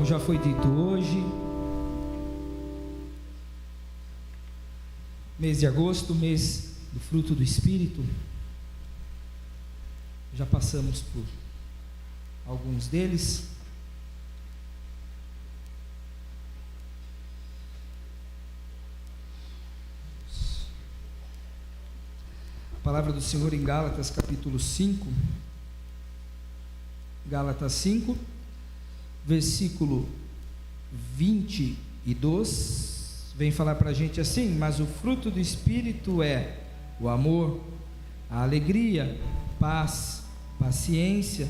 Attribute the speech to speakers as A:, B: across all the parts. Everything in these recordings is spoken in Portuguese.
A: já foi dito hoje, mês de agosto, mês do fruto do Espírito, já passamos por alguns deles. A palavra do Senhor em Gálatas capítulo 5, Gálatas 5, versículo 22, vem falar para a gente assim: mas o fruto do Espírito é o amor, a alegria, paz, paciência,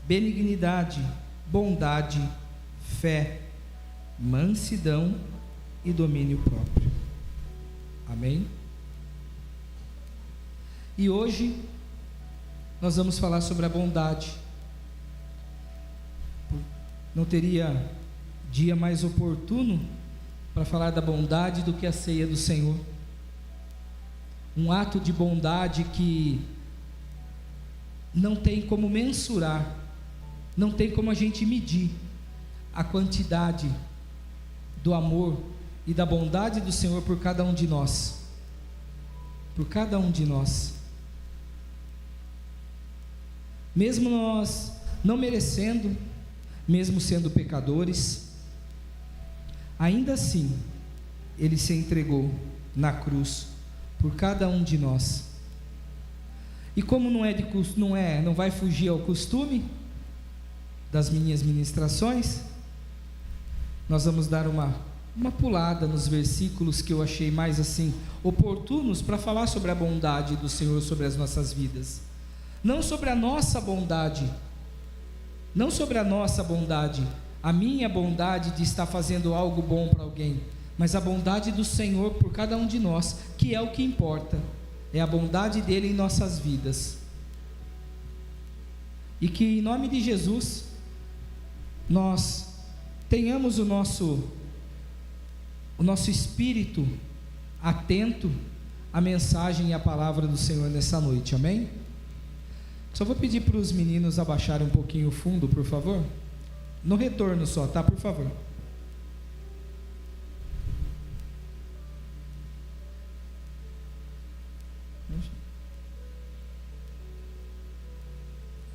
A: benignidade, bondade, fé, mansidão e domínio próprio. Amém? E hoje nós vamos falar sobre a bondade. Não teria dia mais oportuno para falar da bondade do que a ceia do Senhor. Um ato de bondade que não tem como mensurar, não tem como a gente medir a quantidade do amor e da bondade do Senhor por cada um de nós. Por cada um de nós. Mesmo nós não merecendo, mesmo sendo pecadores, ainda assim, Ele se entregou na cruz por cada um de nós. E como não vai fugir ao costume das minhas ministrações, nós vamos dar uma pulada nos versículos que eu achei mais assim oportunos para falar sobre a bondade do Senhor sobre as nossas vidas. Não sobre a nossa bondade, não sobre a nossa bondade, a minha bondade de estar fazendo algo bom para alguém, mas a bondade do Senhor por cada um de nós, que é o que importa, é a bondade dele em nossas vidas. E que em nome de Jesus, nós tenhamos o nosso espírito atento à mensagem e à palavra do Senhor nessa noite, amém? Só vou pedir para os meninos abaixarem um pouquinho o fundo, por favor. No retorno só, tá? Por favor.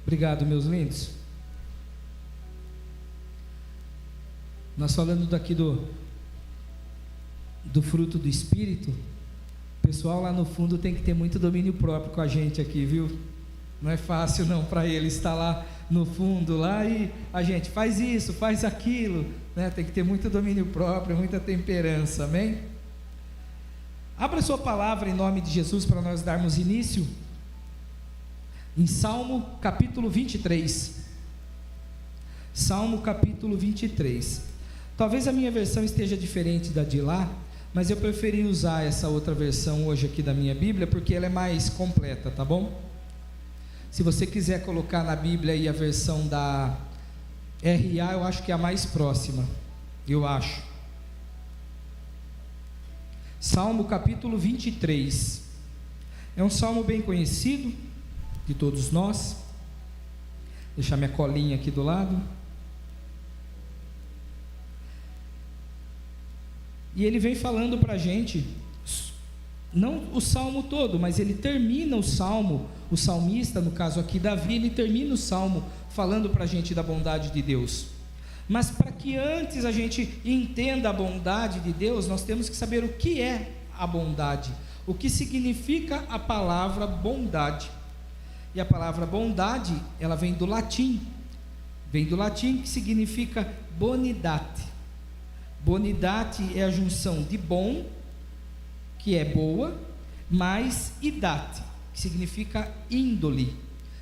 A: Obrigado, meus lindos. Nós falando daqui do fruto do Espírito, o pessoal lá no fundo tem que ter muito domínio próprio com a gente aqui, viu? Não é fácil não para ele estar lá no fundo lá e a gente faz isso, faz aquilo, né? Tem que ter muito domínio próprio, muita temperança, amém? Abra sua palavra em nome de Jesus para nós darmos início em Salmo capítulo 23. Salmo capítulo 23. Talvez a minha versão esteja diferente da de lá, mas eu preferi usar essa outra versão hoje aqui da minha Bíblia porque ela é mais completa, tá bom? Se você quiser colocar na Bíblia aí a versão da RA, eu acho que é a mais próxima, eu acho. Salmo capítulo 23, é um salmo bem conhecido de todos nós. Vou deixar minha colinha aqui do lado. E ele vem falando para a gente, não o salmo todo, mas ele termina o salmo, o salmista, no caso aqui Davi, ele termina o salmo falando para a gente da bondade de Deus. Mas para que antes a gente entenda a bondade de Deus, nós temos que saber o que é a bondade, o que significa a palavra bondade. E a palavra bondade, ela vem do latim que significa bonidade. Bonidade é a junção de bom, que é boa, mais idade, que significa índole.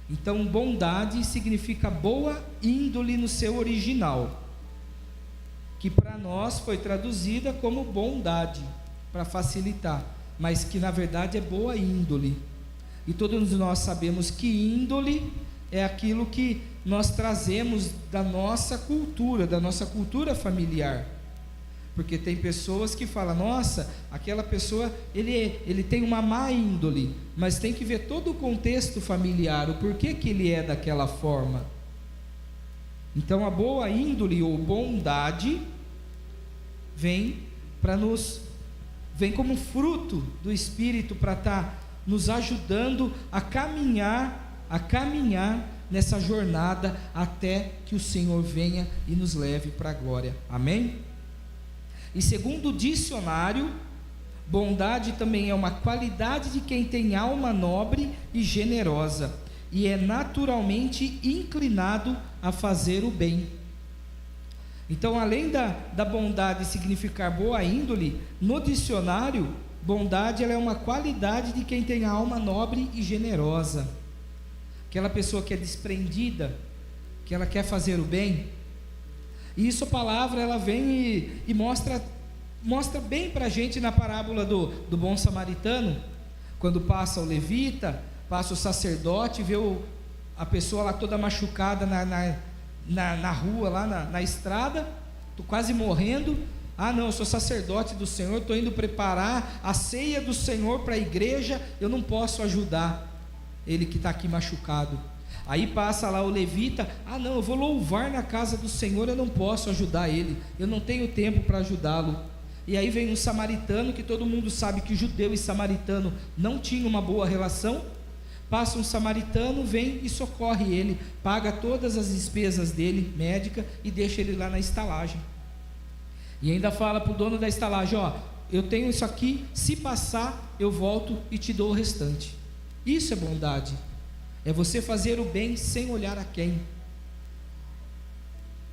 A: Então bondade significa boa índole no seu original, que para nós foi traduzida como bondade, para facilitar, mas que na verdade é boa índole. E todos nós sabemos que índole é aquilo que nós trazemos da nossa cultura familiar. Porque tem pessoas que falam, nossa, aquela pessoa, ele tem uma má índole, mas tem que ver todo o contexto familiar, o porquê que ele é daquela forma. Então a boa índole ou bondade vem como fruto do Espírito para estar nos ajudando a caminhar nessa jornada até que o Senhor venha e nos leve para a glória. Amém? E segundo o dicionário, bondade também é uma qualidade de quem tem alma nobre e generosa e é naturalmente inclinado a fazer o bem. Então, além da bondade significar boa índole, no dicionário, bondade ela é uma qualidade de quem tem a alma nobre e generosa. Aquela pessoa que é desprendida, que ela quer fazer o bem. E isso a palavra ela vem e mostra bem para a gente na parábola do bom samaritano, quando passa o levita, passa o sacerdote, vê a pessoa lá toda machucada na rua, lá na estrada, quase morrendo. Ah não, eu sou sacerdote do Senhor, estou indo preparar a ceia do Senhor para a igreja, eu não posso ajudar ele que está aqui machucado. Aí passa lá o levita, ah não, eu vou louvar na casa do Senhor, eu não posso ajudar ele, eu não tenho tempo para ajudá-lo. E aí vem um samaritano, que todo mundo sabe que judeu e samaritano não tinham uma boa relação. Passa um samaritano, vem e socorre ele, paga todas as despesas dele, médica, e deixa ele lá na estalagem. E ainda fala para o dono da estalagem, ó, eu tenho isso aqui, se passar eu volto e te dou o restante. Isso é bondade, é você fazer o bem sem olhar a quem.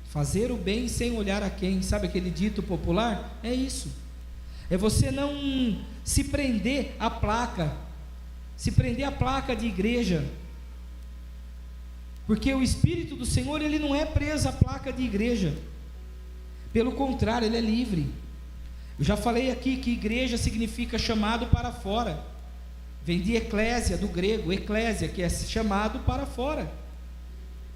A: Fazer o bem sem olhar a quem, sabe aquele dito popular? É isso, é você não se prender à placa, de igreja, porque o Espírito do Senhor, ele não é preso à placa de igreja, pelo contrário, ele é livre. Eu já falei aqui que igreja significa chamado para fora, vem de eclésia, do grego, eclésia, que é chamado para fora.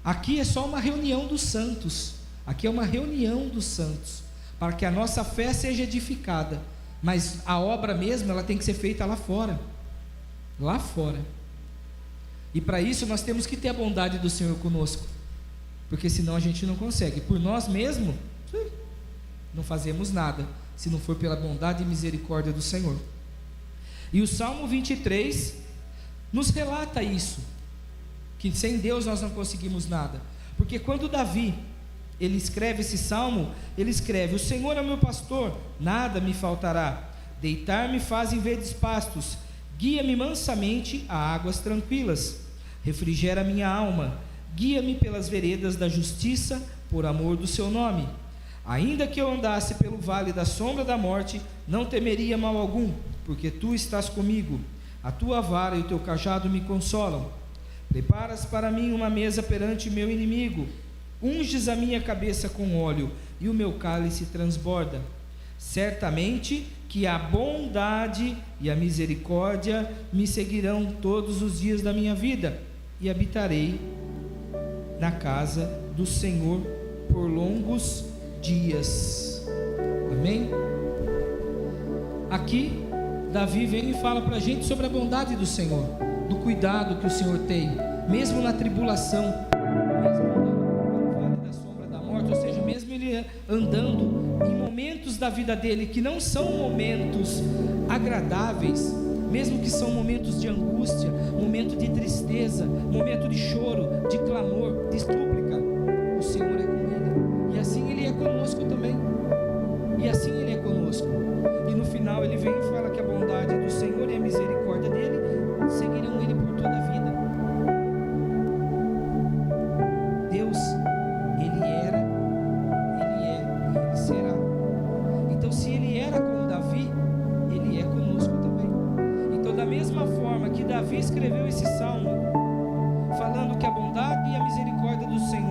A: Aqui é só uma reunião dos santos, aqui é uma reunião dos santos, para que a nossa fé seja edificada, mas a obra mesmo, ela tem que ser feita lá fora. E para isso nós temos que ter a bondade do Senhor conosco, porque senão a gente não consegue, por nós mesmos não fazemos nada, se não for pela bondade e misericórdia do Senhor. E o Salmo 23 nos relata isso, que sem Deus nós não conseguimos nada, porque quando Davi ele escreve esse salmo, ele escreve: o Senhor é meu pastor, nada me faltará, deitar-me fazem verdes pastos, guia-me mansamente a águas tranquilas, refrigera minha alma, guia-me pelas veredas da justiça, por amor do seu nome. Ainda que eu andasse pelo vale da sombra da morte, não temeria mal algum, porque tu estás comigo, a tua vara e o teu cajado me consolam. Preparas para mim uma mesa perante meu inimigo, unges a minha cabeça com óleo, e o meu cálice transborda. Certamente que a bondade e a misericórdia me seguirão todos os dias da minha vida, e habitarei na casa do Senhor por longos dias. Amém? Aqui Davi vem e fala para a gente sobre a bondade do Senhor, do cuidado que o Senhor tem, mesmo na tribulação, mesmo no vale da sombra da morte, ou seja, mesmo ele andando em momentos da vida dele que não são momentos agradáveis, mesmo que são momentos de angústia, momento de tristeza, momento de choro, de clamor, de súplica, o Senhor é com ele, e assim ele é conosco também, e assim ele é conosco. E no final ele vem e fala que a bondade do Senhor e a misericórdia dele seguirão ele por toda a vida. Deus, ele era, ele é e ele será. Então, se ele era com Davi, ele é conosco também. Então, da mesma forma que Davi escreveu esse salmo, falando que a bondade e a misericórdia do Senhor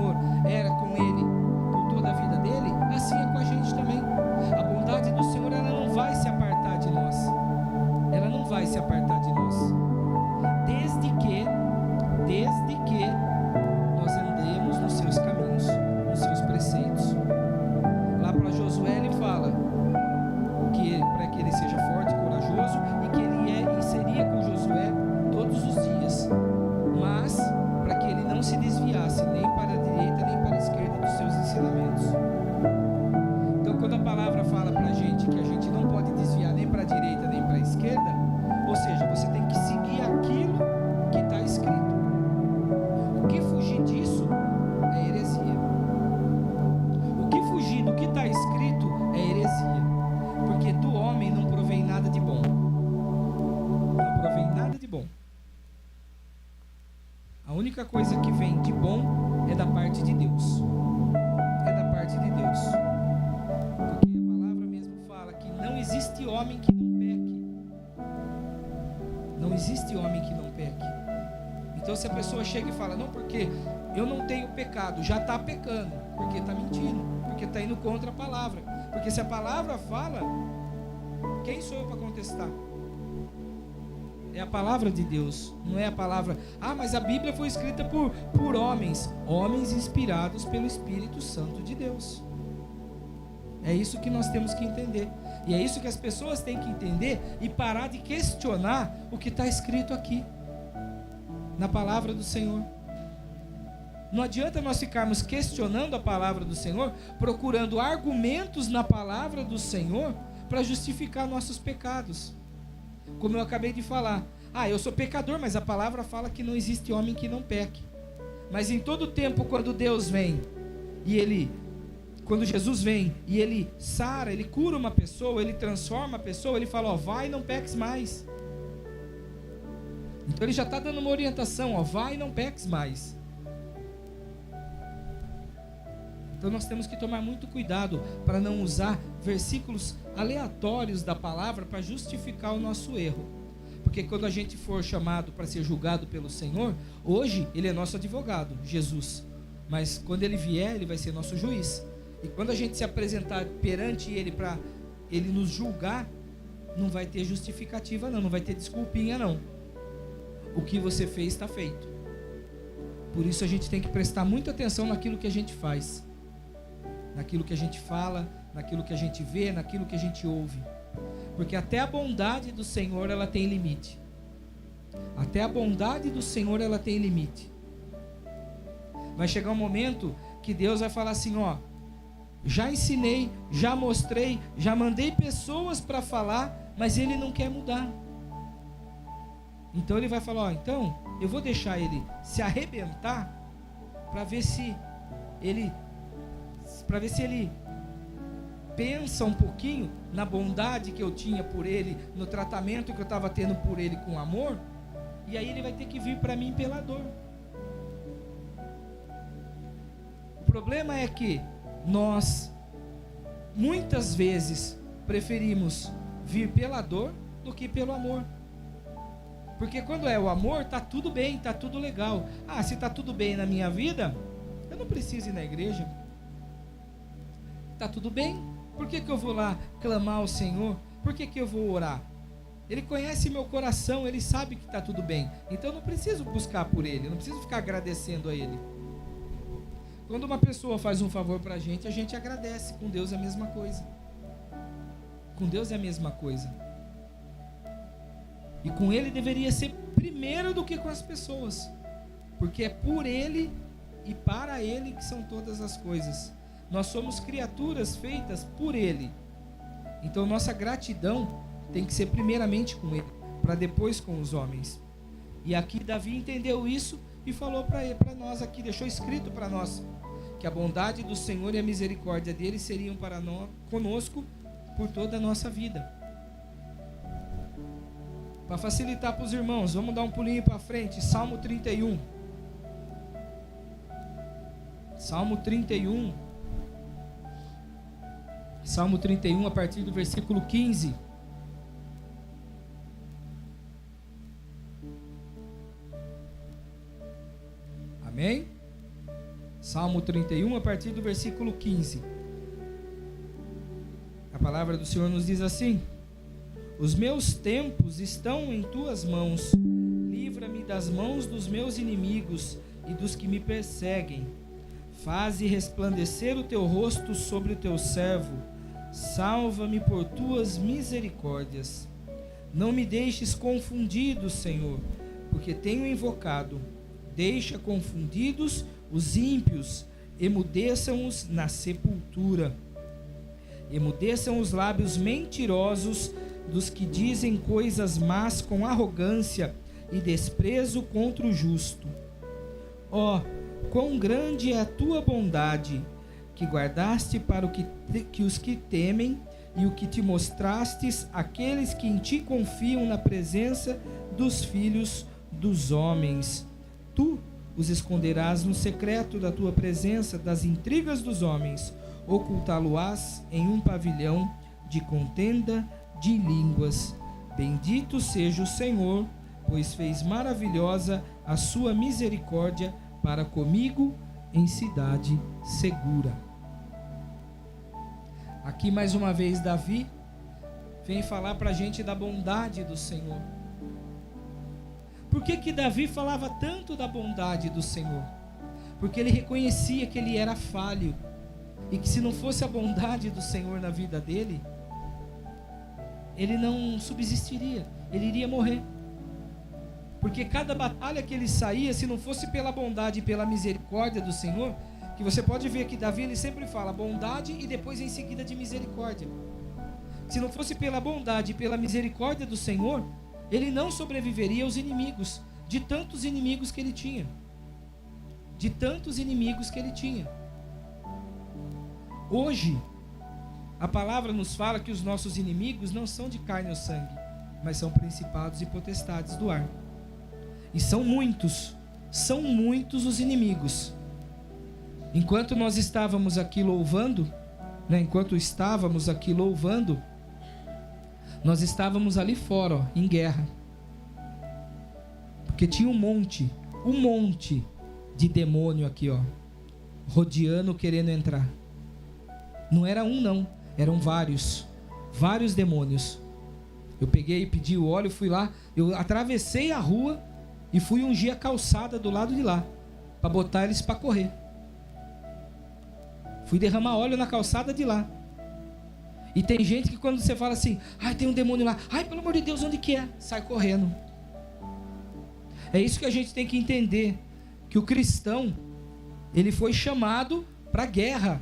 A: única coisa que vem de bom é da parte de Deus. É da parte de Deus. Porque a palavra mesmo fala que não existe homem que não peque. Não existe homem que não peque. Então se a pessoa chega e fala, não, porque eu não tenho pecado, já está pecando, porque está mentindo, porque está indo contra a palavra. Porque se a palavra fala, quem sou eu para contestar? É a palavra de Deus, não é a palavra... mas a Bíblia foi escrita por homens inspirados pelo Espírito Santo de Deus. É isso que nós temos que entender. E é isso que as pessoas têm que entender e parar de questionar o que está escrito aqui, na palavra do Senhor. Não adianta nós ficarmos questionando a palavra do Senhor, procurando argumentos na palavra do Senhor para justificar nossos pecados. Como eu acabei de falar, eu sou pecador, mas a palavra fala que não existe homem que não peque. Mas em todo tempo, quando Deus vem, quando Jesus vem, e Ele sara, Ele cura uma pessoa, Ele transforma a pessoa, Ele fala, vai e não peques mais. Então Ele já está dando uma orientação, vai e não peques mais. Então nós temos que tomar muito cuidado para não usar versículos aleatórios da palavra para justificar o nosso erro. Porque quando a gente for chamado para ser julgado pelo Senhor, hoje Ele é nosso advogado, Jesus. Mas quando Ele vier, Ele vai ser nosso juiz. E quando a gente se apresentar perante Ele para Ele nos julgar, não vai ter justificativa não vai ter desculpinha não. O que você fez está feito. Por isso a gente tem que prestar muita atenção naquilo que a gente faz, naquilo que a gente fala, naquilo que a gente vê, naquilo que a gente ouve. Porque até a bondade do Senhor, ela tem limite. Até a bondade do Senhor, ela tem limite. Vai chegar um momento que Deus vai falar assim, já ensinei, já mostrei, já mandei pessoas para falar, mas ele não quer mudar. Então ele vai falar, então eu vou deixar ele se arrebentar para ver se ele pensa um pouquinho na bondade que eu tinha por ele, no tratamento que eu estava tendo por ele com amor, e aí ele vai ter que vir para mim pela dor. O problema é que nós muitas vezes preferimos vir pela dor do que pelo amor. Porque quando é o amor, está tudo bem, está tudo legal. Se está tudo bem na minha vida, eu não preciso ir na igreja. Está tudo bem? Por que eu vou lá clamar ao Senhor? Por que eu vou orar? Ele conhece meu coração, Ele sabe que está tudo bem. Então eu não preciso buscar por Ele, eu não preciso ficar agradecendo a Ele. Quando uma pessoa faz um favor para a gente agradece. Com Deus é a mesma coisa. Com Deus é a mesma coisa. E com Ele deveria ser primeiro do que com as pessoas. Porque é por Ele e para Ele que são todas as coisas. Nós somos criaturas feitas por Ele. Então nossa gratidão tem que ser primeiramente com Ele, para depois com os homens. E aqui Davi entendeu isso e falou para nós aqui, deixou escrito para nós, que a bondade do Senhor e a misericórdia dele seriam para nós, conosco, por toda a nossa vida. Para facilitar para os irmãos, vamos dar um pulinho para frente, Salmo 31. Salmo 31. Salmo 31, a partir do versículo 15. Amém? Salmo 31, a partir do versículo 15. A palavra do Senhor nos diz assim: os meus tempos estão em tuas mãos, livra-me das mãos dos meus inimigos e dos que me perseguem. Faze resplandecer o teu rosto sobre o teu servo, salva-me por tuas misericórdias. Não me deixes confundido, Senhor, porque tenho invocado. Deixa confundidos os ímpios, emudeçam-os na sepultura. Emudeçam os lábios mentirosos dos que dizem coisas más com arrogância e desprezo contra o justo. Quão grande é a tua bondade, que guardaste para que os que temem, e o que te mostrastes àqueles que em ti confiam na presença dos filhos dos homens. Tu os esconderás no secreto da tua presença das intrigas dos homens, ocultá-lo-ás em um pavilhão de contenda de línguas. Bendito seja o Senhor, pois fez maravilhosa a sua misericórdia para comigo em cidade segura. Aqui mais uma vez Davi vem falar para a gente da bondade do Senhor. Por que Davi falava tanto da bondade do Senhor? Porque ele reconhecia que ele era falho e que se não fosse a bondade do Senhor na vida dele, ele não subsistiria, ele iria morrer. Porque cada batalha que ele saía, se não fosse pela bondade e pela misericórdia do Senhor, que você pode ver que Davi ele sempre fala bondade e depois em seguida de misericórdia. Se não fosse pela bondade e pela misericórdia do Senhor, ele não sobreviveria aos inimigos, de tantos inimigos que ele tinha. De tantos inimigos que ele tinha. Hoje, a palavra nos fala que os nossos inimigos não são de carne ou sangue, mas são principados e potestades do ar. E são muitos os inimigos. Enquanto nós estávamos aqui louvando, nós estávamos ali fora, em guerra. Porque tinha um monte de demônio aqui, rodeando, querendo entrar. Não era um não, eram vários demônios. Eu peguei e pedi o óleo, fui lá, eu atravessei a rua e fui ungir a calçada do lado de lá, para botar eles para correr. Fui derramar óleo na calçada de lá. E tem gente que quando você fala assim, ai, tem um demônio lá, ai, pelo amor de Deus, onde que é? Sai correndo. É isso que a gente tem que entender, que o cristão, ele foi chamado para a guerra,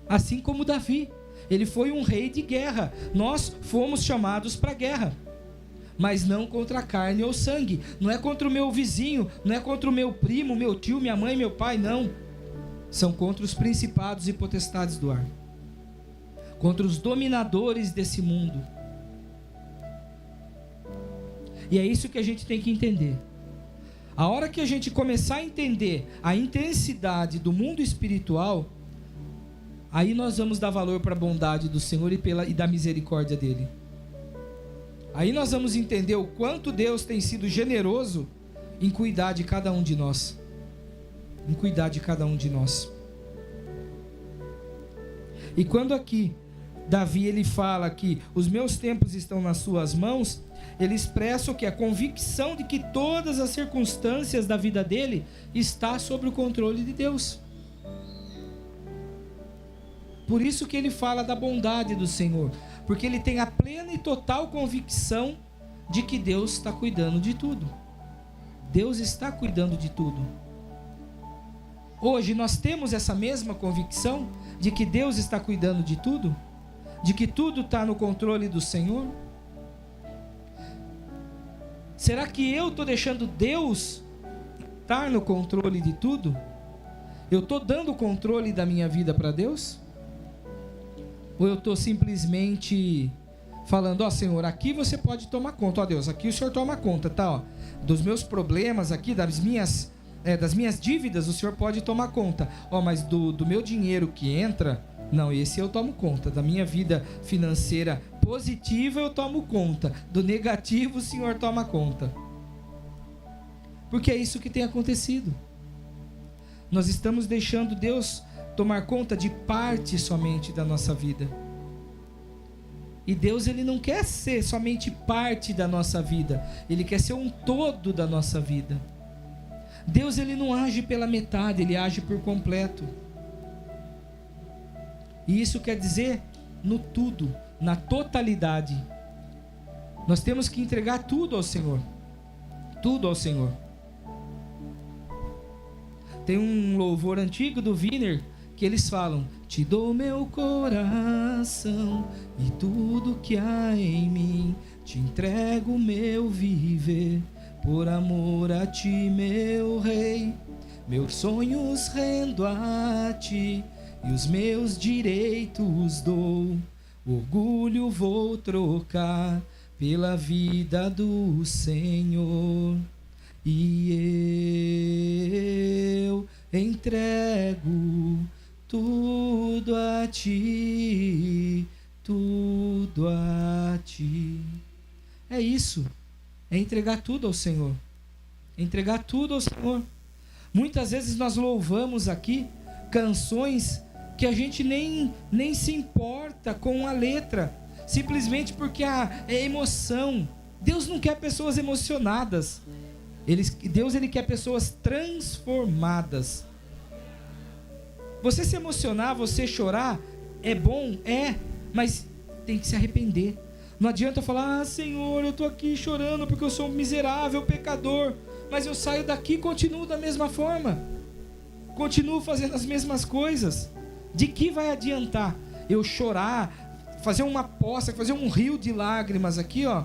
A: assim como Davi, ele foi um rei de guerra. Nós fomos chamados para a guerra, mas não contra a carne ou sangue, não é contra o meu vizinho, não é contra o meu primo, meu tio, minha mãe, meu pai, não. São contra os principados e potestades do ar, contra os dominadores desse mundo. E é isso que a gente tem que entender. A hora que a gente começar a entender a intensidade do mundo espiritual, aí nós vamos dar valor para a bondade do Senhor e da misericórdia dele. Aí nós vamos entender o quanto Deus tem sido generoso em cuidar de cada um de nós. E quando aqui Davi ele fala que os meus tempos estão nas suas mãos, ele expressa o que? A convicção de que todas as circunstâncias da vida dele está sob o controle de Deus. Por isso que ele fala da bondade do Senhor, porque ele tem a plena e total convicção de que Deus está cuidando de tudo. Deus está cuidando de tudo. Hoje nós temos essa mesma convicção de que Deus está cuidando de tudo? De que tudo está no controle do Senhor? Será que eu estou deixando Deus estar no controle de tudo? Eu estou dando o controle da minha vida para Deus? Ou eu estou simplesmente falando, ó Senhor, aqui você pode tomar conta, ó Deus, aqui o Senhor toma conta, tá? Ó, dos meus problemas aqui, das minhas dívidas, o Senhor pode tomar conta. Ó, mas do meu dinheiro que entra, não, esse eu tomo conta. Da minha vida financeira positiva eu tomo conta. Do negativo o Senhor toma conta. Porque é isso que tem acontecido. Nós estamos deixando Deus tomar conta de parte somente da nossa vida. E Deus ele não quer ser somente parte da nossa vida. Ele quer ser um todo da nossa vida. Deus ele não age pela metade, ele age por completo. E isso quer dizer no tudo, na totalidade. Nós temos que entregar tudo ao Senhor. Tudo ao Senhor. Tem um louvor antigo do Wiener que eles falam: te dou meu coração e tudo que há em mim, te entrego meu viver, por amor a ti, meu rei, meus sonhos rendo a ti e os meus direitos dou, orgulho vou trocar pela vida do Senhor. entrego tudo a ti, tudo a ti. É isso, é entregar tudo ao Senhor, entregar tudo ao Senhor. Muitas vezes nós louvamos aqui canções que a gente nem se importa com a letra, simplesmente porque é emoção. Deus não quer pessoas emocionadas, Deus ele quer pessoas transformadas. Você se emocionar, você chorar, é bom, mas tem que se arrepender. Não adianta falar, Senhor, eu estou aqui chorando porque eu sou um miserável pecador, mas eu saio daqui e continuo da mesma forma, continuo fazendo as mesmas coisas. De que vai adiantar eu chorar, fazer uma poça, fazer um rio de lágrimas aqui, ó?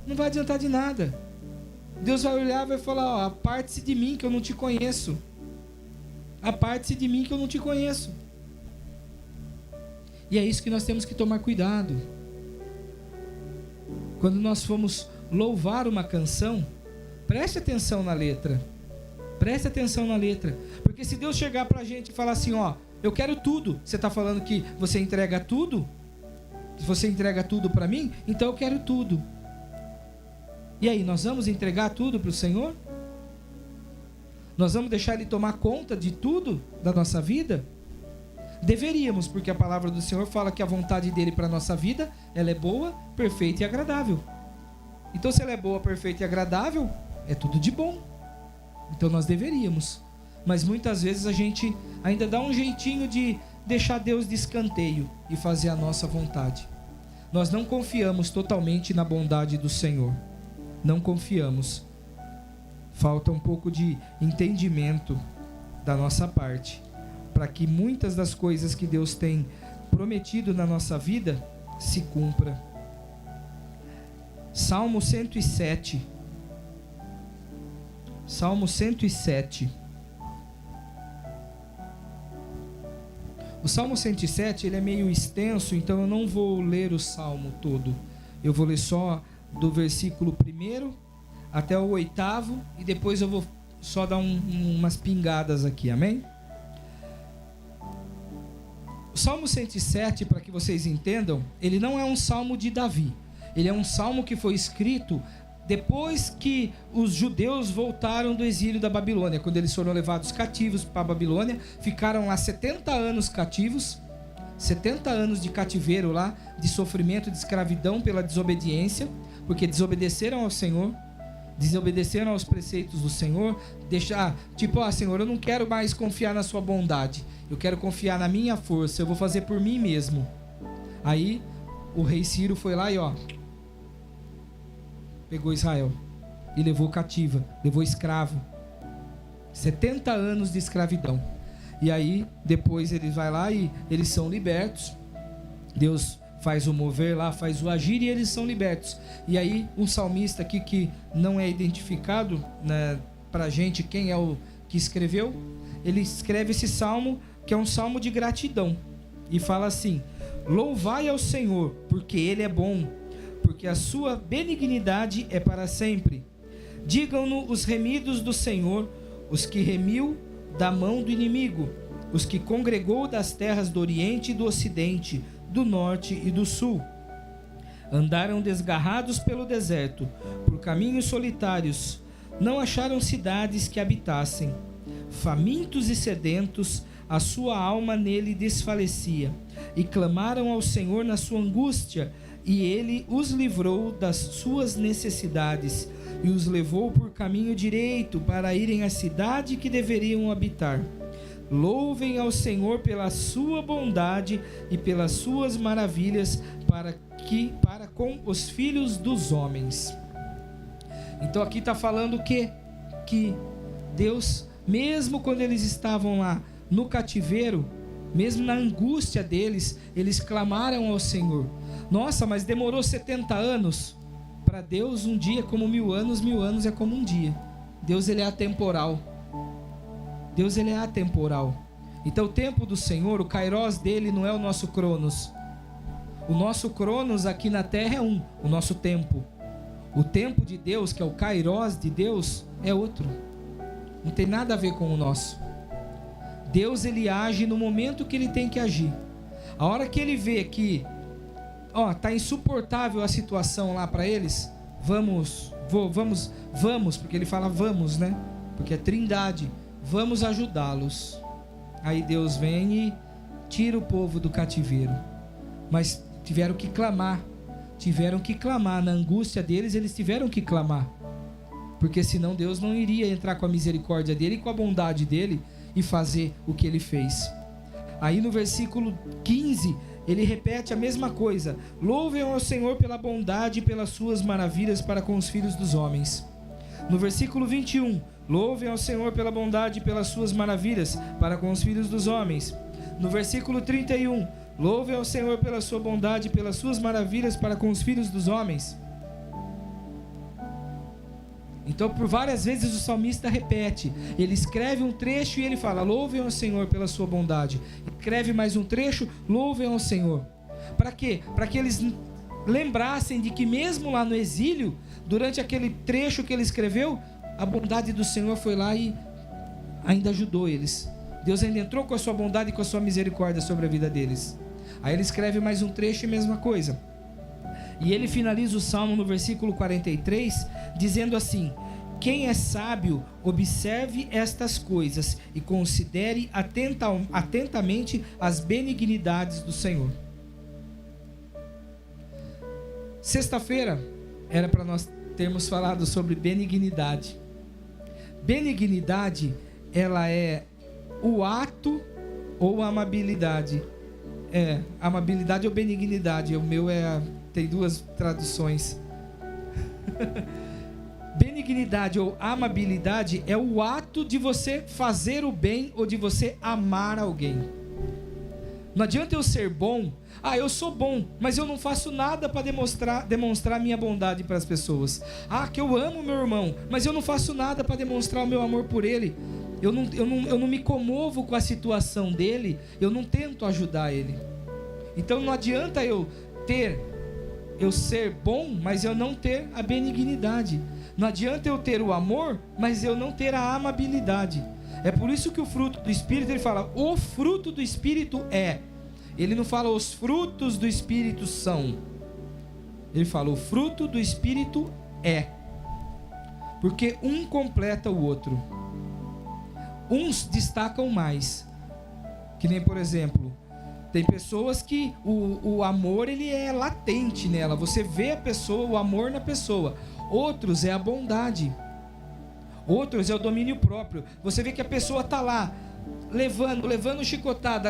A: Não vai adiantar de nada. Deus vai olhar e vai falar, ó, aparte-se de mim que eu não te conheço. Aparte-se de mim que eu não te conheço. E é isso que nós temos que tomar cuidado. Quando nós formos louvar uma canção, preste atenção na letra. Preste atenção na letra. Porque se Deus chegar pra gente e falar assim, ó, eu quero tudo. Você está falando que você entrega tudo? Se você entrega tudo para mim, então eu quero tudo. E aí, nós vamos entregar tudo para o Senhor? Nós vamos deixar Ele tomar conta de tudo da nossa vida? Deveríamos, porque a palavra do Senhor fala que a vontade dEle para a nossa vida, ela é boa, perfeita e agradável. Então, se ela é boa, perfeita e agradável, é tudo de bom. Então, nós deveríamos. Mas muitas vezes a gente ainda dá um jeitinho de deixar Deus de escanteio e fazer a nossa vontade. Nós não confiamos totalmente na bondade do Senhor. Não confiamos. Falta um pouco de entendimento da nossa parte, para que muitas das coisas que Deus tem prometido na nossa vida se cumpra. Salmo 107. Salmo 107. O Salmo 107, ele é meio extenso, então eu não vou ler o Salmo todo. Eu vou ler só do versículo 1 até o 8º, e depois eu vou só dar umas pingadas aqui, amém? O Salmo 107, para que vocês entendam, ele não é um salmo de Davi. Ele é um salmo que foi escrito depois que os judeus voltaram do exílio da Babilônia, quando eles foram levados cativos para a Babilônia, ficaram lá 70 anos cativos, 70 anos de cativeiro lá, de sofrimento, de escravidão pela desobediência, porque desobedeceram ao Senhor, desobedeceram aos preceitos do Senhor, Senhor, eu não quero mais confiar na sua bondade, eu quero confiar na minha força, eu vou fazer por mim mesmo. Aí o rei Ciro foi lá e pegou Israel e levou cativa, levou escravo, 70 anos de escravidão. E aí depois eles vai lá e eles são libertos. Deus faz o mover lá, faz o agir, e eles são libertos. E aí um salmista aqui que não é identificado, né, pra gente quem é o que escreveu, ele escreve esse salmo, que é um salmo de gratidão, e fala assim: louvai ao Senhor, porque Ele é bom, porque a sua benignidade é para sempre. Digam-no os remidos do Senhor, os que remiu da mão do inimigo, os que congregou das terras do Oriente e do Ocidente, do Norte e do Sul. Andaram desgarrados pelo deserto, por caminhos solitários, não acharam cidades que habitassem. Famintos e sedentos, a sua alma nele desfalecia, e clamaram ao Senhor na sua angústia, e ele os livrou das suas necessidades, e os levou por caminho direito para irem à cidade que deveriam habitar. Louvem ao Senhor pela sua bondade e pelas suas maravilhas para com os filhos dos homens. Então aqui está falando que Deus, mesmo quando eles estavam lá no cativeiro, mesmo na angústia deles, eles clamaram ao Senhor. Nossa, mas demorou 70 anos? Para Deus um dia é como 1000 anos, 1000 anos é como um dia. Deus, ele é atemporal. Deus, ele é atemporal. Então o tempo do Senhor, o kairos dele não é o nosso cronos. O nosso cronos aqui na terra é o nosso tempo. O tempo de Deus, que é o kairos de Deus, é outro. Não tem nada a ver com o nosso. Deus, ele age no momento que ele tem que agir. A hora que ele vê que tá insuportável a situação lá para eles, vamos, porque ele fala vamos, né? Porque é trindade, vamos ajudá-los. Aí Deus vem e tira o povo do cativeiro. Mas tiveram que clamar, na angústia deles, eles tiveram que clamar, porque senão Deus não iria entrar com a misericórdia dele e com a bondade dele e fazer o que ele fez. Aí no versículo 15, ele repete a mesma coisa: louvem ao Senhor pela bondade e pelas suas maravilhas para com os filhos dos homens. No versículo 21, louvem ao Senhor pela bondade e pelas suas maravilhas para com os filhos dos homens. No versículo 31, louvem ao Senhor pela sua bondade e pelas suas maravilhas para com os filhos dos homens. Então, por várias vezes o salmista repete, ele escreve um trecho e ele fala: louvem ao Senhor pela sua bondade. Escreve mais um trecho: louvem ao Senhor. Para quê? Para que eles lembrassem de que mesmo lá no exílio, durante aquele trecho que ele escreveu, a bondade do Senhor foi lá e ainda ajudou eles. Deus ainda entrou com a sua bondade e com a sua misericórdia sobre a vida deles. Aí ele escreve mais um trecho e a mesma coisa. E ele finaliza o salmo no versículo 43, dizendo assim: quem é sábio, observe estas coisas e considere atentamente as benignidades do Senhor. Sexta-feira era para nós termos falado sobre benignidade. Benignidade, ela é o ato ou a amabilidade. Amabilidade ou benignidade. O meu tem duas traduções. Benignidade ou amabilidade é o ato de você fazer o bem ou de você amar alguém. Não adianta eu ser bom. Eu sou bom, mas eu não faço nada para demonstrar minha bondade para as pessoas. Que eu amo meu irmão, mas eu não faço nada para demonstrar o meu amor por ele. Eu não me comovo com a situação dele, eu não tento ajudar ele. Então não adianta eu ser bom, mas eu não ter a benignidade. Não adianta eu ter o amor, mas eu não ter a amabilidade. É por isso que o fruto do Espírito, ele fala, o fruto do Espírito é. Ele não fala os frutos do Espírito são. Ele fala o fruto do Espírito é. Porque um completa o outro. Uns destacam mais. Que nem, por exemplo, tem pessoas que o amor, ele é latente nela. Você vê a pessoa, o amor na pessoa. Outros é a bondade. Outros é o domínio próprio. Você vê que a pessoa está lá, levando chicotada,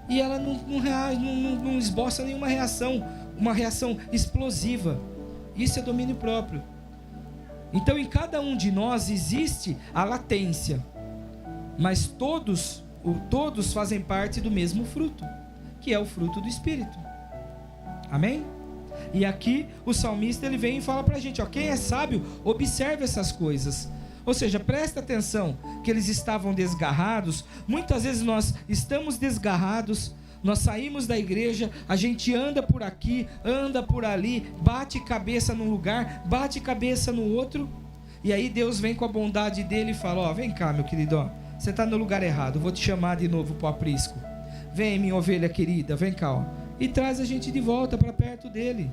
A: e ela não reage, não esboça nenhuma reação, uma reação explosiva. Isso é domínio próprio. Então em cada um de nós existe a latência, mas todos fazem parte do mesmo fruto, que é o fruto do Espírito. Amém? E aqui o salmista, ele vem e fala para a gente, quem é sábio, observe essas coisas. Ou seja, presta atenção que eles estavam desgarrados. Muitas vezes nós estamos desgarrados, nós saímos da igreja, a gente anda por aqui, anda por ali, bate cabeça num lugar, bate cabeça no outro, e aí Deus vem com a bondade dele e fala, vem cá meu querido, você está no lugar errado, vou te chamar de novo para o aprisco. Vem minha ovelha querida, vem cá, e traz a gente de volta para perto dele.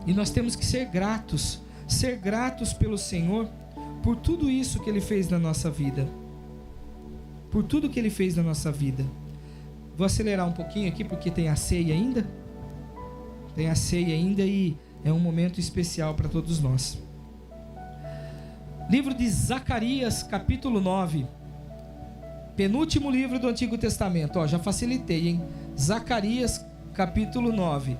A: E nós temos que ser gratos pelo Senhor, por tudo isso que Ele fez na nossa vida. Por tudo que Ele fez na nossa vida. Vou acelerar um pouquinho aqui, porque tem a ceia ainda. E é um momento especial para todos nós. Livro de Zacarias, capítulo 9. Penúltimo livro do Antigo Testamento. Já facilitei, hein? Zacarias, capítulo 9.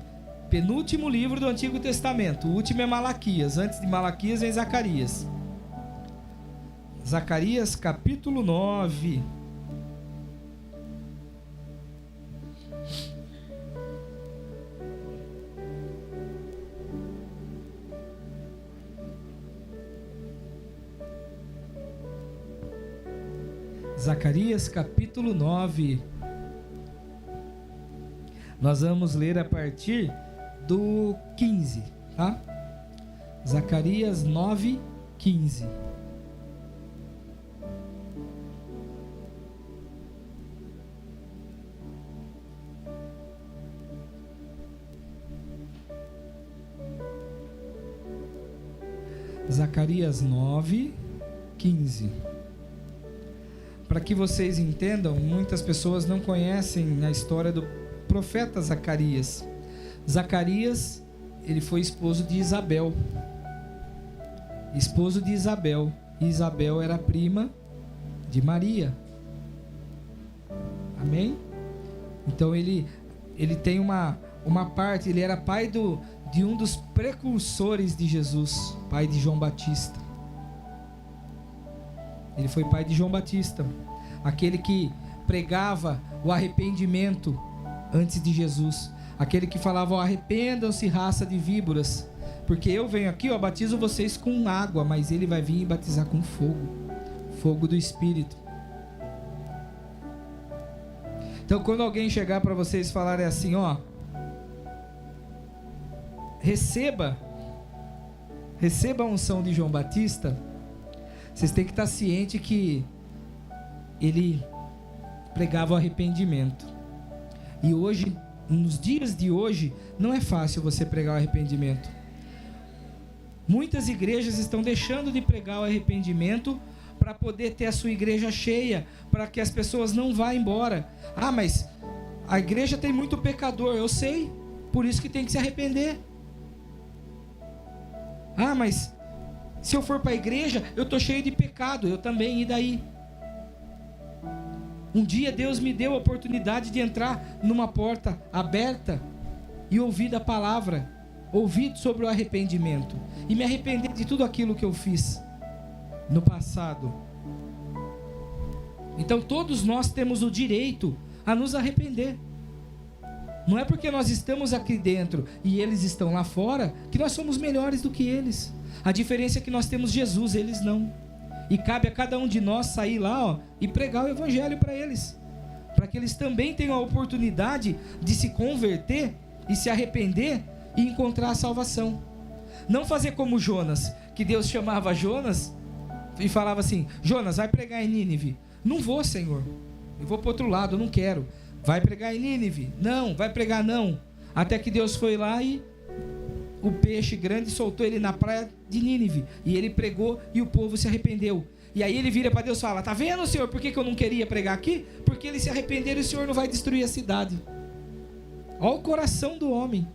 A: Penúltimo livro do Antigo Testamento. O último é Malaquias. Antes de Malaquias vem Zacarias. Zacarias, capítulo 9. Zacarias, capítulo 9. Nós vamos ler a partir do 15, tá? Zacarias 9:15. Zacarias 9:15. Para que vocês entendam, muitas pessoas não conhecem a história do profeta Zacarias. Zacarias, ele foi esposo de Isabel. Esposo de Isabel. E Isabel era prima de Maria. Amém? Então ele tem uma parte, ele era pai de um dos precursores de Jesus, pai de João Batista. Ele foi pai de João Batista, aquele que pregava o arrependimento antes de Jesus, aquele que falava: arrependam-se, raça de víboras, porque eu venho aqui, batizo vocês com água, mas ele vai vir e batizar com fogo do Espírito. Então, quando alguém chegar para vocês e falar assim, receba a unção de João Batista, vocês têm que estar cientes que ele pregava o arrependimento. E hoje, nos dias de hoje, não é fácil você pregar o arrependimento. Muitas igrejas estão deixando de pregar o arrependimento para poder ter a sua igreja cheia, para que as pessoas não vá embora. Mas a igreja tem muito pecador, eu sei, por isso que tem que se arrepender. Mas se eu for para a igreja, eu estou cheio de pecado, eu também, e daí? Um dia Deus me deu a oportunidade de entrar numa porta aberta e ouvir da palavra, ouvir sobre o arrependimento e me arrepender de tudo aquilo que eu fiz no passado. Então todos nós temos o direito a nos arrepender. Não é porque nós estamos aqui dentro e eles estão lá fora que nós somos melhores do que eles. A diferença é que nós temos Jesus, eles não. E cabe a cada um de nós sair lá e pregar o evangelho para eles, para que eles também tenham a oportunidade de se converter e se arrepender e encontrar a salvação. Não fazer como Jonas, que Deus chamava Jonas e falava assim: Jonas, vai pregar em Nínive. Não vou, Senhor, eu vou para outro lado, eu não quero. Vai pregar em Nínive? Não, vai pregar não. Até que Deus foi lá e o peixe grande soltou ele na praia de Nínive. E ele pregou e o povo se arrependeu. E aí ele vira para Deus e fala: tá vendo, Senhor, por que eu não queria pregar aqui? Porque eles se arrependeram e o Senhor não vai destruir a cidade. Olha o coração do homem.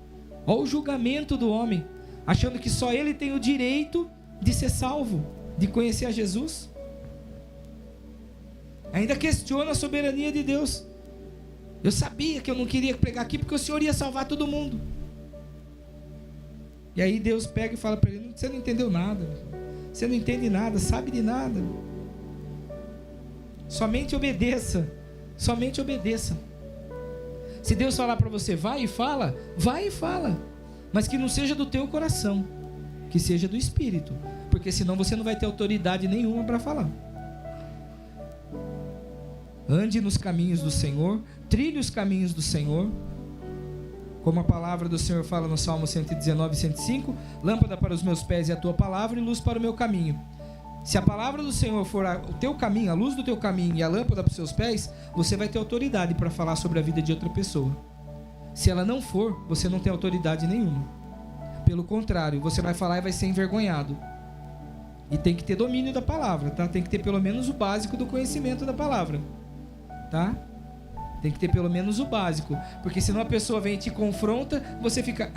A: Olha o julgamento do homem. Achando que só ele tem o direito de ser salvo, de conhecer a Jesus. Ainda questiona a soberania de Deus. Eu sabia que eu não queria pregar aqui porque o Senhor ia salvar todo mundo. E aí Deus pega e fala para ele: você não entendeu nada, você não entende nada, sabe de nada. Somente obedeça, somente obedeça. Se Deus falar para você: vai e fala, mas que não seja do teu coração, que seja do Espírito, porque senão você não vai ter autoridade nenhuma para falar. Ande nos caminhos do Senhor, trilhe os caminhos do Senhor, como a palavra do Senhor fala no Salmo 119, 105, lâmpada para os meus pés é a tua palavra e luz para o meu caminho. Se a palavra do Senhor for o teu caminho, a luz do teu caminho e a lâmpada para os seus pés, você vai ter autoridade para falar sobre a vida de outra pessoa. Se ela não for, você não tem autoridade nenhuma. Pelo contrário, você vai falar e vai ser envergonhado. E tem que ter domínio da palavra, tá? Tem que ter pelo menos o básico do conhecimento da palavra, tá? Tem que ter pelo menos o básico, porque senão a pessoa vem e te confronta, você fica,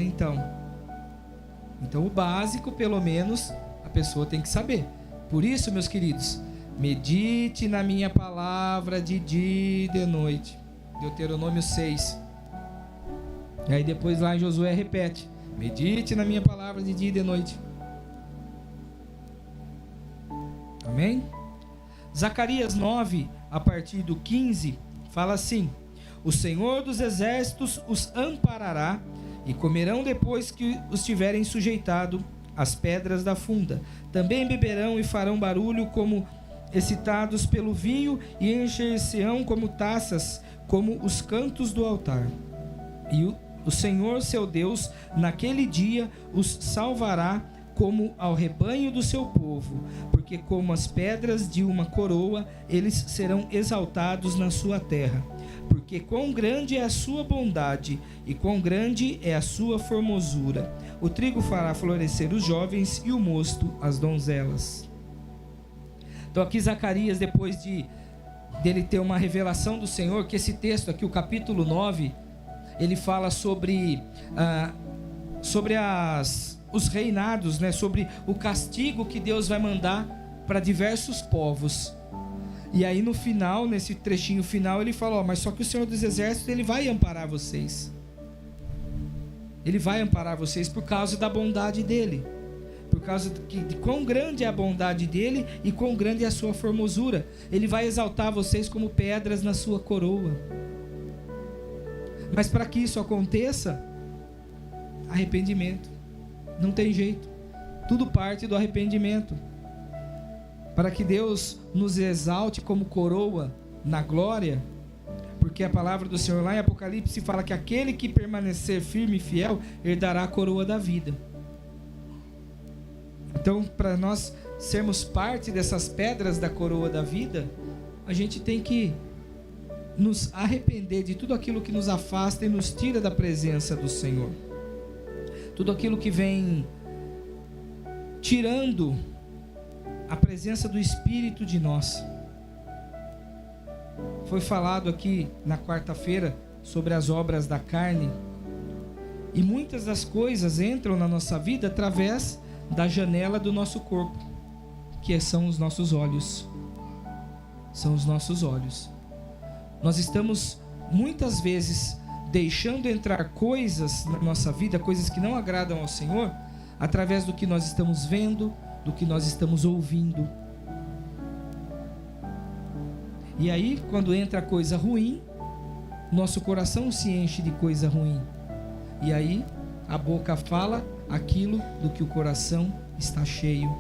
A: então o básico pelo menos a pessoa tem que saber. Por isso, meus queridos, medite na minha palavra de dia e de noite. Deuteronômio 6. E aí depois lá em Josué repete: medite na minha palavra de dia e de noite. Amém? Zacarias 9, a partir do 15, fala assim: o Senhor dos exércitos os amparará, e comerão depois que os tiverem sujeitado as pedras da funda. Também beberão e farão barulho como excitados pelo vinho, e encher-se-ão como taças, como os cantos do altar. E O Senhor seu Deus, naquele dia, os salvará como ao rebanho do seu povo, porque como as pedras de uma coroa, eles serão exaltados na sua terra. Porque quão grande é a sua bondade, e quão grande é a sua formosura. O trigo fará florescer os jovens, e o mosto as donzelas. Então aqui Zacarias, depois dele ter uma revelação do Senhor, que esse texto aqui, o capítulo 9, ele fala sobre os reinados, né? Sobre o castigo que Deus vai mandar para diversos povos. E aí no final, nesse trechinho final, ele fala, mas só que o Senhor dos Exércitos, ele vai amparar vocês. Ele vai amparar vocês por causa da bondade dele. Por causa de quão grande é a bondade dele e quão grande é a sua formosura. Ele vai exaltar vocês como pedras na sua coroa. Mas para que isso aconteça, arrependimento. Não tem jeito. Tudo parte do arrependimento. Para que Deus nos exalte como coroa na glória, porque a palavra do Senhor lá em Apocalipse fala que aquele que permanecer firme e fiel herdará a coroa da vida. Então, para nós sermos parte dessas pedras da coroa da vida, a gente tem que nos arrepender de tudo aquilo que nos afasta e nos tira da presença do Senhor. Tudo aquilo que vem tirando a presença do Espírito de nós. Foi falado aqui na quarta-feira sobre as obras da carne. E muitas das coisas entram na nossa vida através da janela do nosso corpo, que são os nossos olhos. São os nossos olhos. Nós estamos muitas vezes deixando entrar coisas na nossa vida, coisas que não agradam ao Senhor, através do que nós estamos vendo, do que nós estamos ouvindo. E aí, quando entra coisa ruim, nosso coração se enche de coisa ruim. E aí, a boca fala aquilo do que o coração está cheio.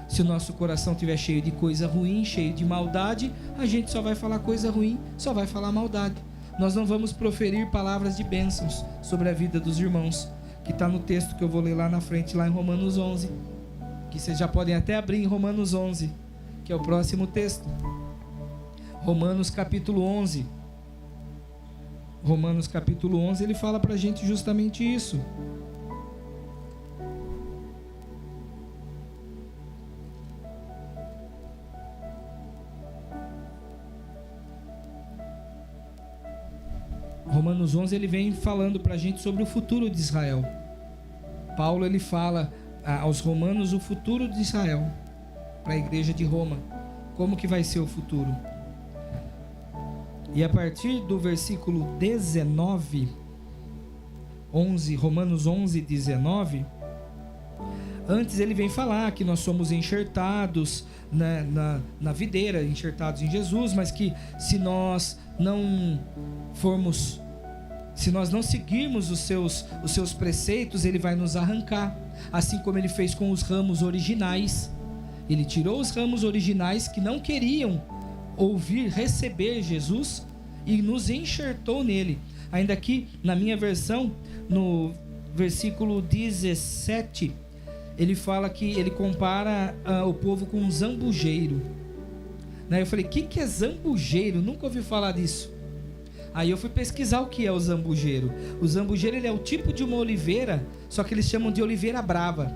A: Se o nosso coração estiver cheio de coisa ruim, cheio de maldade, a gente só vai falar coisa ruim, só vai falar maldade. Nós não vamos proferir palavras de bênçãos sobre a vida dos irmãos, que está no texto que eu vou ler lá na frente, lá em Romanos 11, que vocês já podem até abrir em Romanos 11, que é o próximo texto. Romanos capítulo 11. Romanos capítulo 11, ele fala para a gente justamente isso. Romanos 11, ele vem falando para a gente sobre o futuro de Israel. Paulo, ele fala aos romanos o futuro de Israel, para a igreja de Roma, como que vai ser o futuro. E a partir do versículo 19, Romanos 11, 19, antes ele vem falar que nós somos enxertados na videira, enxertados em Jesus, mas que se nós não seguirmos os seus preceitos, ele vai nos arrancar, assim como ele fez com os ramos originais. Ele tirou os ramos originais que não queriam receber Jesus e nos enxertou nele. Ainda aqui na minha versão, no versículo 17, ele fala que ele compara o povo com um zambujeiro. Eu falei, o que é zambujeiro? Nunca ouvi falar disso. Aí eu fui pesquisar o que é o zambujeiro. O zambujeiro, ele é o tipo de uma oliveira, só que eles chamam de oliveira brava.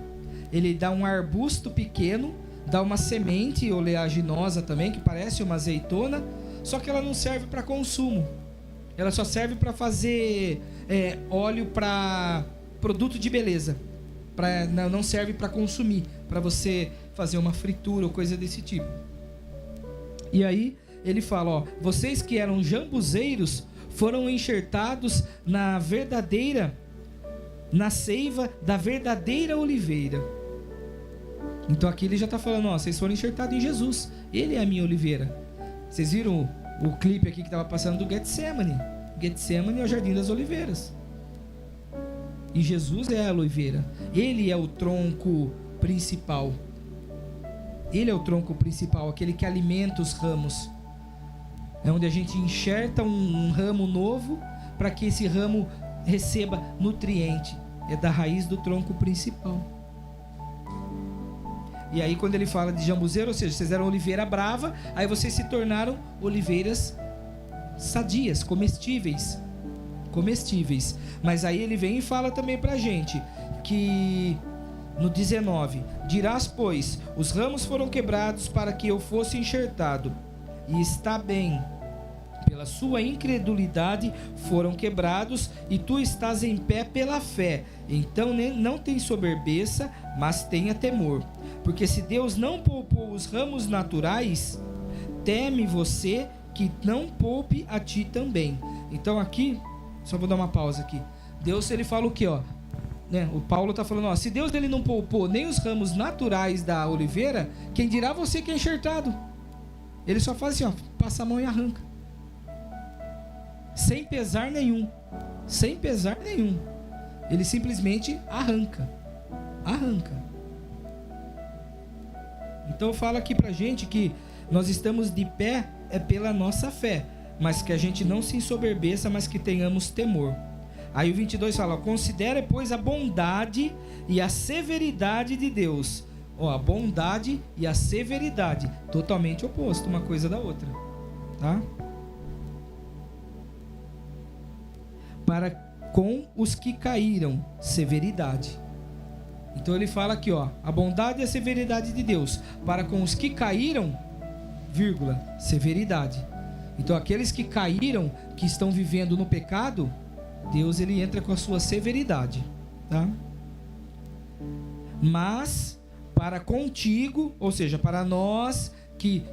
A: Ele dá um arbusto pequeno, dá uma semente oleaginosa também, que parece uma azeitona, só que ela não serve para consumo. Ela só serve para fazer óleo para produto de beleza. Não serve para consumir, para você fazer uma fritura ou coisa desse tipo. E aí ele fala, vocês que eram jambuzeiros foram enxertados na seiva da verdadeira oliveira. Então aqui ele já está falando, vocês foram enxertados em Jesus, ele é a minha oliveira. Vocês viram o clipe aqui que estava passando do Getsemane? Getsemane é o Jardim das Oliveiras. E Jesus é a oliveira. Ele é o tronco principal. Ele é o tronco principal, aquele que alimenta os ramos. É onde a gente enxerta um ramo novo, para que esse ramo receba nutriente. É da raiz do tronco principal. E aí quando ele fala de jambuzeiro, ou seja, vocês eram oliveira brava, aí vocês se tornaram oliveiras sadias, comestíveis. Mas aí ele vem e fala também pra gente que no 19, dirás, pois, os ramos foram quebrados para que eu fosse enxertado, e está bem, pela sua incredulidade foram quebrados, e tu estás em pé pela fé. Então não tem soberbeça, mas tenha temor, porque se Deus não poupou os ramos naturais, teme você que não poupe a ti também. Então aqui, só vou dar uma pausa aqui. Deus, ele fala o que, ó? Né? O Paulo está falando, ó, se Deus ele não poupou nem os ramos naturais da oliveira, quem dirá você que é enxertado? Ele só faz assim, ó, passa a mão e arranca. Sem pesar nenhum. Ele simplesmente arranca. Então fala aqui pra gente que nós estamos de pé é pela nossa fé, mas que a gente não se ensoberbeça, mas que tenhamos temor. Aí o 22 fala, considere, pois, a bondade e a severidade de Deus. Ó, a bondade e a severidade, totalmente oposto uma coisa da outra, tá? Para com os que caíram, severidade. Então ele fala aqui, ó, a bondade e a severidade de Deus. Para com os que caíram, vírgula, severidade. Então aqueles que caíram, que estão vivendo no pecado, Deus ele entra com a sua severidade, tá? Mas para contigo, ou seja, para nós que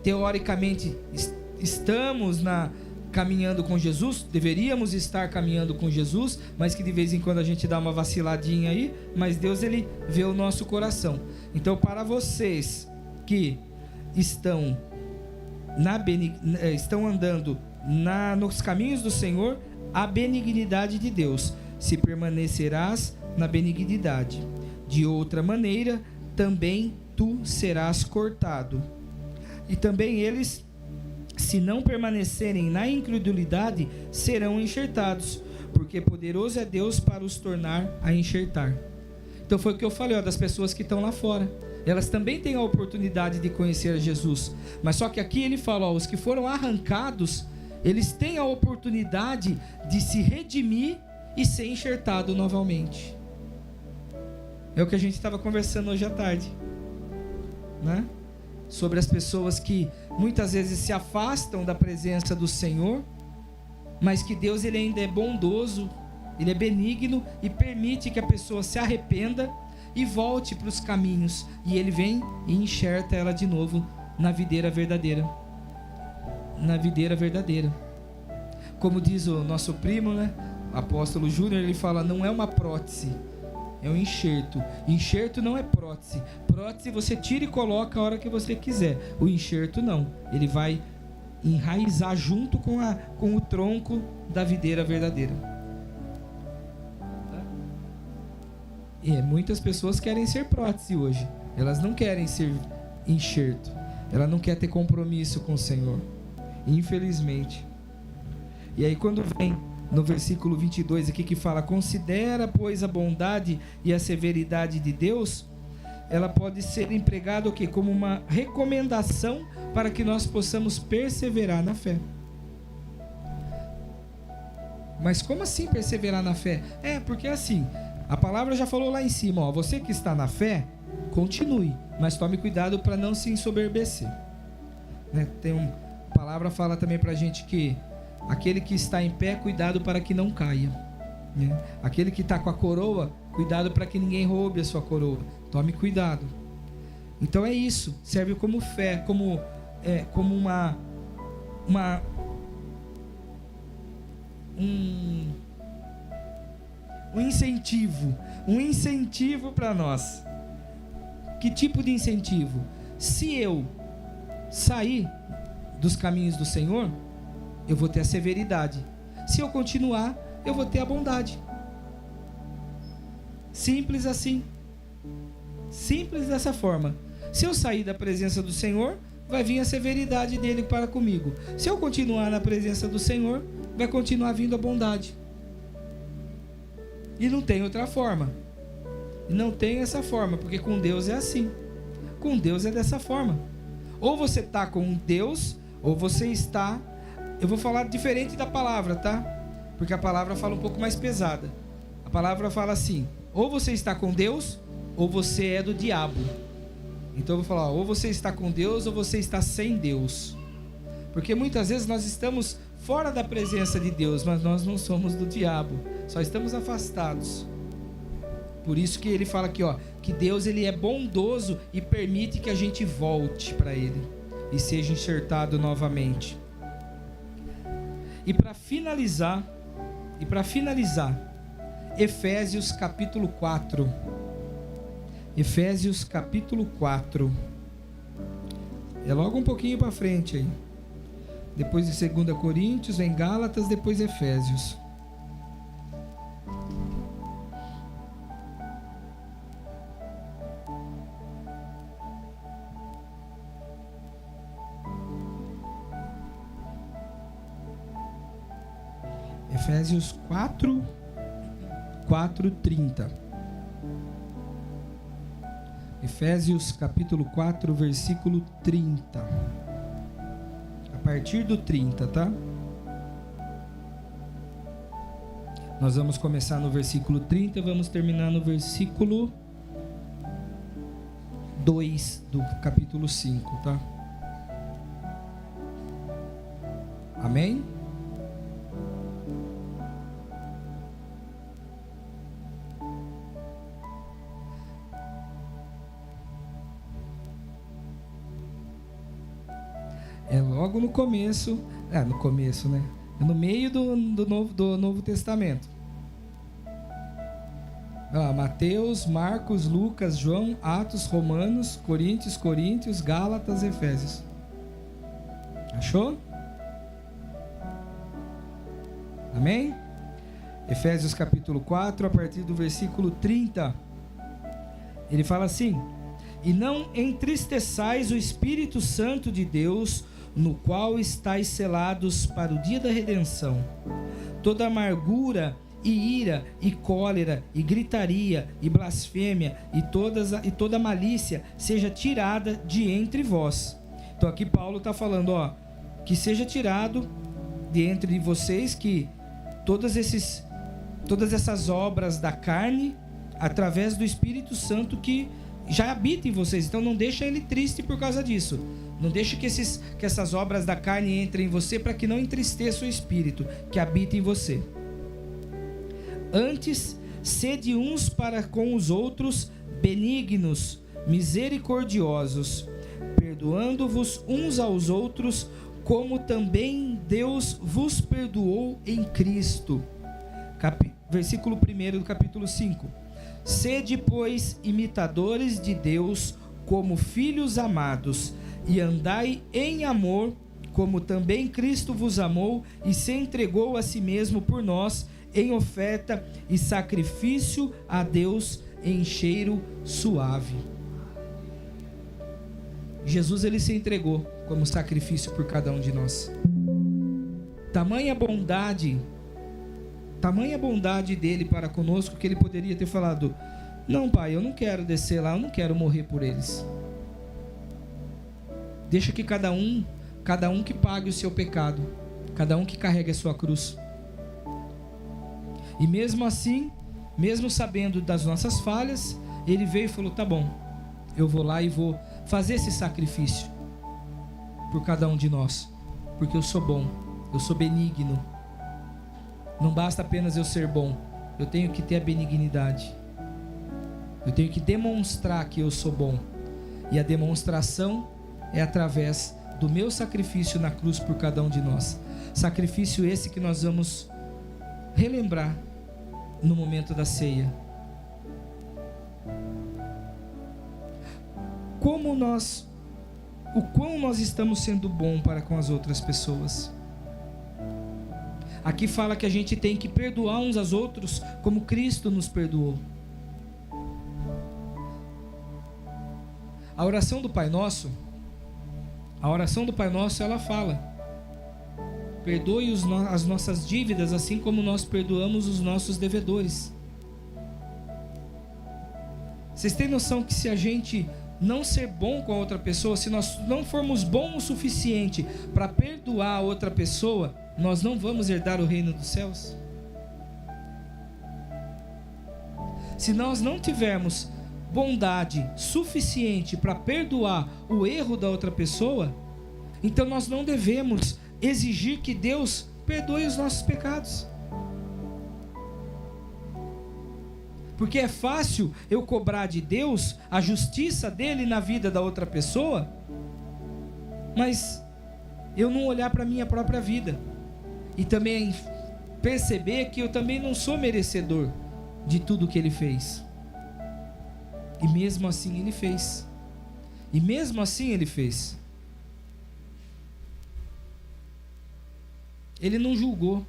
A: teoricamente estamos caminhando com Jesus, deveríamos estar caminhando com Jesus, mas que de vez em quando a gente dá uma vaciladinha aí, mas Deus ele vê o nosso coração. Então para vocês que estão andando nos caminhos do Senhor, a benignidade de Deus, se permanecerás na benignidade, de outra maneira também tu serás cortado. E também eles, se não permanecerem na incredulidade, serão enxertados, porque poderoso é Deus para os tornar a enxertar. Então foi o que eu falei, ó, das pessoas que estão lá fora. Elas também têm a oportunidade de conhecer Jesus, mas só que aqui ele fala, ó, os que foram arrancados, eles têm a oportunidade de se redimir e ser enxertado novamente. É o que a gente estava conversando hoje à tarde, né? Sobre as pessoas que muitas vezes se afastam da presença do Senhor, mas que Deus ele ainda é bondoso, ele é benigno e permite que a pessoa se arrependa e volte para os caminhos, e ele vem e enxerta ela de novo na videira verdadeira. Como diz o nosso primo, né, apóstolo Júnior, ele fala, não é uma prótese, é um enxerto. Enxerto não é prótese. Prótese você tira e coloca a hora que você quiser. O enxerto não, ele vai enraizar junto com o tronco da videira verdadeira. Muitas pessoas querem ser prótese hoje, elas não querem ser enxerto, ela não quer ter compromisso com o Senhor, infelizmente. E aí quando vem no versículo 22 aqui que fala, considera pois a bondade e a severidade de Deus, ela pode ser empregada o quê? Como uma recomendação para que nós possamos perseverar na fé. Mas como assim perseverar na fé? Porque assim, a palavra já falou lá em cima, ó, você que está na fé, continue, mas tome cuidado para não se ensoberbecer, né? A palavra fala também para a gente que aquele que está em pé, cuidado para que não caia, né? Aquele que está com a coroa, cuidado para que ninguém roube a sua coroa, tome cuidado. Então é isso, serve como fé, como um incentivo para nós. Que tipo de incentivo? Se eu sair dos caminhos do Senhor, eu vou ter a severidade. Se eu continuar, eu vou ter a bondade. Simples assim. Simples dessa forma. Se eu sair da presença do Senhor, vai vir a severidade dele para comigo. Se eu continuar na presença do Senhor, vai continuar vindo a bondade. E não tem outra forma. E não tem essa forma, porque com Deus é assim. Com Deus é dessa forma. Ou você está com Deus, ou você está... Eu vou falar diferente da palavra, tá? Porque a palavra fala um pouco mais pesada. A palavra fala assim: ou você está com Deus, ou você é do diabo. Então eu vou falar, ou você está com Deus, ou você está sem Deus. Porque muitas vezes nós estamos fora da presença de Deus, mas nós não somos do diabo. Só estamos afastados. Por isso que ele fala aqui, ó, que Deus, ele é bondoso e permite que a gente volte para ele e seja enxertado novamente. E para finalizar, Efésios capítulo 4. Efésios capítulo 4. É logo um pouquinho para frente aí. Depois de 2 Coríntios, vem Gálatas, depois Efésios. Efésios 4:30. Efésios capítulo 4, versículo 30. A partir do 30, tá? Nós vamos começar no versículo 30 e vamos terminar no versículo 2 do capítulo 5, tá? Amém? É logo no começo, né? É no meio do Novo Testamento. Mateus, Marcos, Lucas, João, Atos, Romanos, Coríntios, Gálatas, Efésios. Achou? Amém? Efésios capítulo 4, a partir do versículo 30. Ele fala assim: e não entristeçais o Espírito Santo de Deus, no qual estáis selados para o dia da redenção. Toda amargura e ira e cólera e gritaria e blasfêmia e toda malícia seja tirada de entre vós. Então aqui Paulo está falando, que seja tirado de entre vocês, que todas essas obras da carne, através do Espírito Santo que já habita em vocês. Então não deixa ele triste por causa disso. Não deixe que essas obras da carne entrem em você, para que não entristeça o Espírito que habita em você. Antes, sede uns para com os outros benignos, misericordiosos, perdoando-vos uns aos outros, como também Deus vos perdoou em Cristo. Versículo 1 do capítulo 5. Sede, pois, imitadores de Deus como filhos amados, e andai em amor, como também Cristo vos amou e se entregou a si mesmo por nós, em oferta e sacrifício a Deus em cheiro suave. Jesus, ele se entregou como sacrifício por cada um de nós. Tamanha bondade dele para conosco, que ele poderia ter falado: não, pai, eu não quero descer lá, eu não quero morrer por eles. Deixa que cada um que pague o seu pecado, cada um que carregue a sua cruz. E mesmo assim, mesmo sabendo das nossas falhas, ele veio e falou: tá bom, eu vou lá e vou fazer esse sacrifício por cada um de nós, porque eu sou bom, eu sou benigno. Não basta apenas eu ser bom, eu tenho que ter a benignidade. Eu tenho que demonstrar que eu sou bom. E a demonstração é através do meu sacrifício na cruz por cada um de nós. Sacrifício esse que nós vamos relembrar no momento da ceia. O quão nós estamos sendo bom para com as outras pessoas. Aqui fala que a gente tem que perdoar uns aos outros como Cristo nos perdoou. A oração do Pai Nosso, ela fala: perdoe as nossas dívidas, assim como nós perdoamos os nossos devedores. Vocês têm noção que se a gente não ser bom com a outra pessoa, se nós não formos bons o suficiente para perdoar a outra pessoa, nós não vamos herdar o reino dos céus? Se nós não tivermos bondade suficiente para perdoar o erro da outra pessoa, então nós não devemos exigir que Deus perdoe os nossos pecados. Porque é fácil eu cobrar de Deus a justiça dele na vida da outra pessoa, mas eu não olhar para a minha própria vida e também perceber que eu também não sou merecedor de tudo que ele fez. E mesmo assim ele fez. E mesmo assim ele fez. Ele não julgou.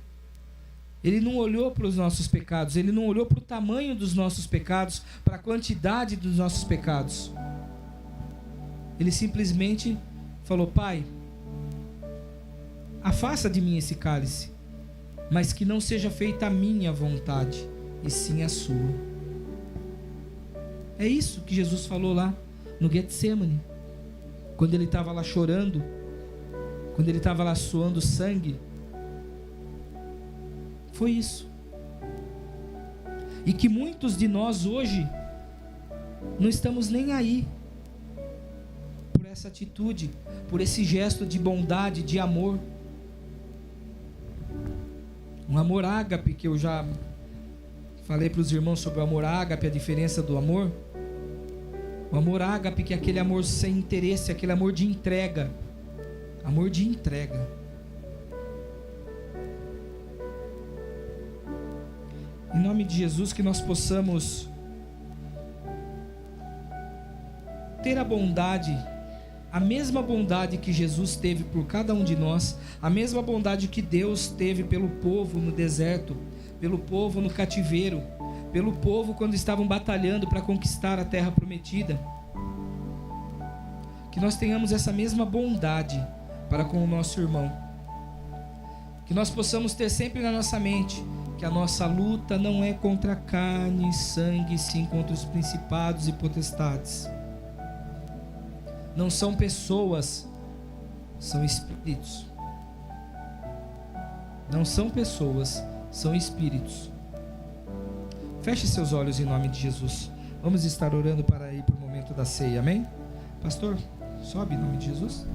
A: Ele não olhou para os nossos pecados. Ele não olhou para o tamanho dos nossos pecados, para a quantidade dos nossos pecados. Ele simplesmente falou: Pai, afasta de mim esse cálice, mas que não seja feita a minha vontade, e sim a sua. É isso que Jesus falou lá no Getsemane, quando ele estava lá chorando, quando ele estava lá suando sangue. Foi isso. E que muitos de nós hoje não estamos nem aí por essa atitude, por esse gesto de bondade, de amor. Um amor ágape, que eu já falei para os irmãos sobre o amor ágape, a diferença do amor. O amor ágape, que é aquele amor sem interesse, aquele amor de entrega. Amor de entrega. Em nome de Jesus, que nós possamos ter a bondade, a mesma bondade que Jesus teve por cada um de nós, a mesma bondade que Deus teve pelo povo no deserto, pelo povo no cativeiro, pelo povo quando estavam batalhando para conquistar a terra prometida. Que nós tenhamos essa mesma bondade para com o nosso irmão. Que nós possamos ter sempre na nossa mente que a nossa luta não é contra carne e sangue, sim contra os principados e potestades. Não são pessoas, são espíritos. Não são pessoas, são espíritos. Feche seus olhos em nome de Jesus. Vamos estar orando para ir para o momento da ceia, amém? Pastor, sobe em nome de Jesus.